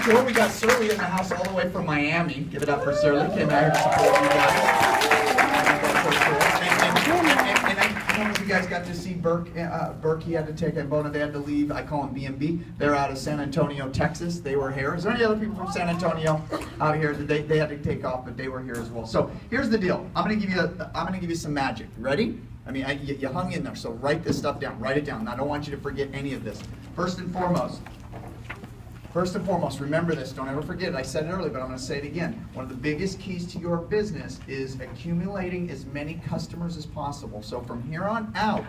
cool. We got Surly in the house all the way from Miami. Give it up for Surly. Came out here to support you guys. And I don't know if you guys got to see Burke. Burke, he had to take a Bona. They had to leave. I call him B&B. They're out of San Antonio, Texas. They were here. Is there any other people from San Antonio out here? They had to take off, but they were here as well. So here's the deal. I'm gonna give you some magic. Ready? I mean, you hung in there. So write this stuff down. Write it down. I don't want you to forget any of this. First and foremost, remember this. Don't ever forget it. I said it earlier, but I'm going to say it again. One of the biggest keys to your business is accumulating as many customers as possible. So from here on out,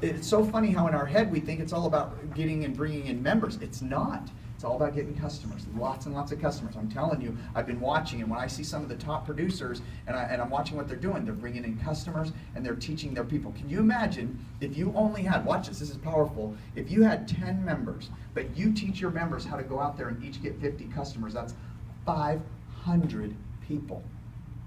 it's so funny how in our head we think it's all about getting and bringing in members. It's not. It's all about getting customers, lots and lots of customers. I'm telling you, I've been watching, and when I see some of the top producers, and I'm watching what they're doing, they're bringing in customers, and they're teaching their people. Can you imagine if you only had, watch this is powerful, if you had 10 members, but you teach your members how to go out there and each get 50 customers, that's 500 people.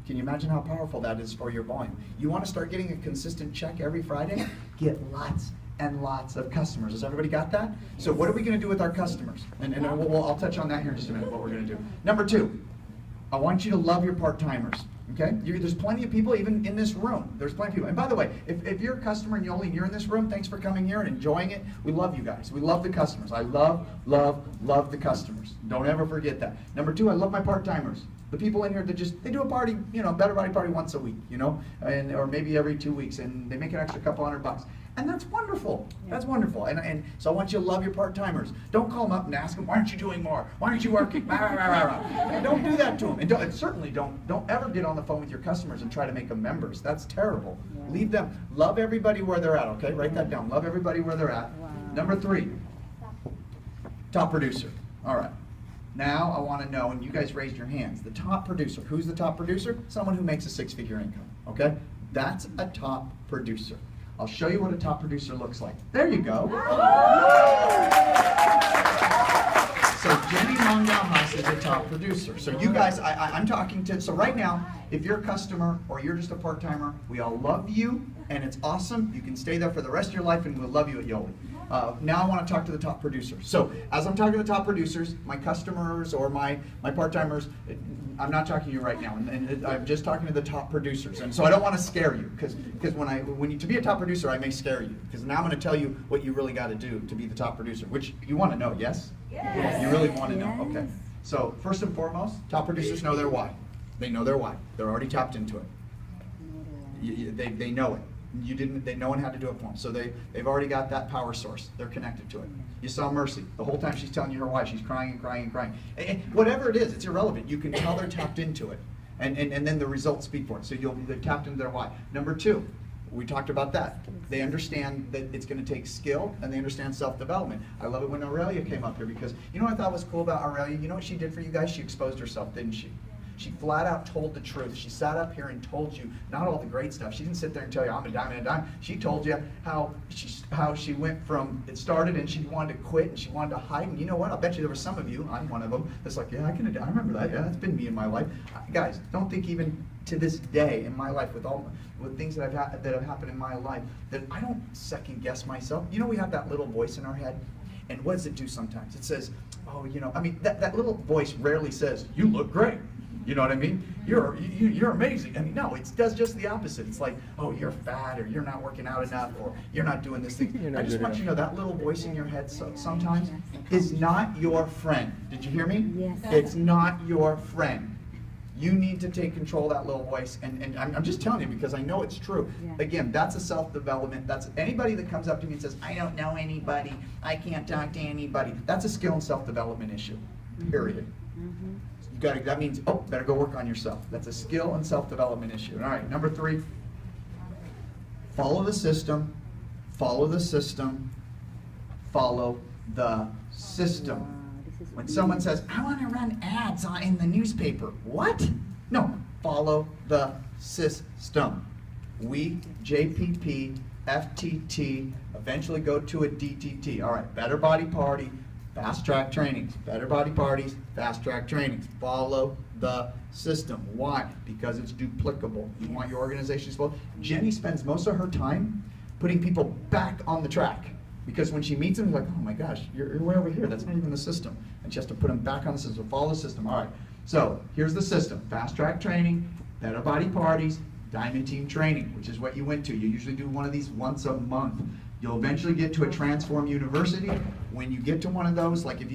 Can you imagine how powerful that is for your volume? You want to start getting a consistent check every Friday? Get lots and lots of customers. Has everybody got that? So what are we going to do with our customers? And I'll touch on that here in just a minute, what we're going to do. Number 2, I want you to love your part-timers. Okay? There's plenty of people, even in this room. There's plenty of people. And by the way, if you're a customer and you're in this room, thanks for coming here and enjoying it. We love you guys. We love the customers. I love the customers. Don't ever forget that. Number 2, I love my part-timers. The people in here that they do a party, better body party once a week, or maybe every 2 weeks, and they make an extra couple $100. And that's wonderful. That's wonderful. And so I want you to love your part-timers. Don't call them up and ask them, why aren't you doing more? Why aren't you working? Don't do that to them. And certainly don't ever get on the phone with your customers and try to make them members. That's terrible. Leave them. Love everybody where they're at, okay? Write that down. Love everybody where they're at. Number 3, top producer. All right. Now I want to know, and you guys raised your hands, the top producer. Who's the top producer? Someone who makes a 6-figure income, okay? That's a top producer. I'll show you what a top producer looks like. There you go. So Jenny Mongalhas is a top producer. So you guys, I'm talking to, so right now, if you're a customer or you're just a part-timer, we all love you, and it's awesome. You can stay there for the rest of your life, and we'll love you at Yoli. Now I want to talk to the top producers. So as I'm talking to the top producers, my customers or my part-timers, I'm not talking to you right now, and I'm just talking to the top producers. And so I don't want to scare you, because to be a top producer, I may scare you, because now I'm going to tell you what you really got to do to be the top producer, which you want to know, yes? Yes. You really want to know, okay. So first and foremost, top producers know their why. They know their why. They're already tapped into it. They know it. No one had to do it for them. So they've already got that power source. They're connected to it. You saw Mercy. The whole time she's telling you her why. She's crying and crying and crying. And whatever it is, it's irrelevant. You can tell they're tapped into it. And then the results speak for it. So they're tapped into their why. Number 2, we talked about that. They understand that it's going to take skill, and they understand self-development. I love it when Aurelia came up here, because you know what I thought was cool about Aurelia? You know what she did for you guys? She exposed herself, didn't she? She flat out told the truth. She sat up here and told you not all the great stuff. She didn't sit there and tell you, I'm a dime and a dime. She told you how she went from, it started and she wanted to quit and she wanted to hide. And you know what? I'll bet you there were some of you, I'm one of them, that's like, yeah, I remember that. Yeah, that's been me in my life. Guys, don't think even to this day in my life with things that have happened in my life that I don't second guess myself. You know, we have that little voice in our head. And what does it do sometimes? It says, oh, that little voice rarely says, you look great. You know what I mean? You're amazing. I mean, no, it does just the opposite. It's like, oh, you're fat, or you're not working out enough, or you're not doing this thing. I just want you to know that little voice in your head sometimes is not your friend. Did you hear me? Yes. It's not your friend. You need to take control of that little voice, and I'm just telling you because I know it's true. Yeah. Again, that's a self-development. That's anybody that comes up to me and says, I don't know anybody, I can't talk to anybody. That's a skill and self-development issue, period. Mm-hmm. That means, better go work on yourself. That's a skill and self-development issue. All right, number 3, follow the system, follow the system, follow the system. When someone says, I want to run ads in the newspaper, what? No, follow the system. We, JPP, FTT, eventually go to a DTT. All right, better body party, fast track trainings, better body parties, fast track trainings. Follow the system. Why? Because it's duplicable. You want your organization to flow. Jenny spends most of her time putting people back on the track. Because when she meets them, like, oh my gosh, you're way over here. That's not even the system. and she has to put them back on the system, follow the system. All right, so here's the system. Fast track training, better body parties, diamond team training, which is what you went to. You usually do one of these once a month. You'll eventually get to a Transform University. When you get to one of those, like if you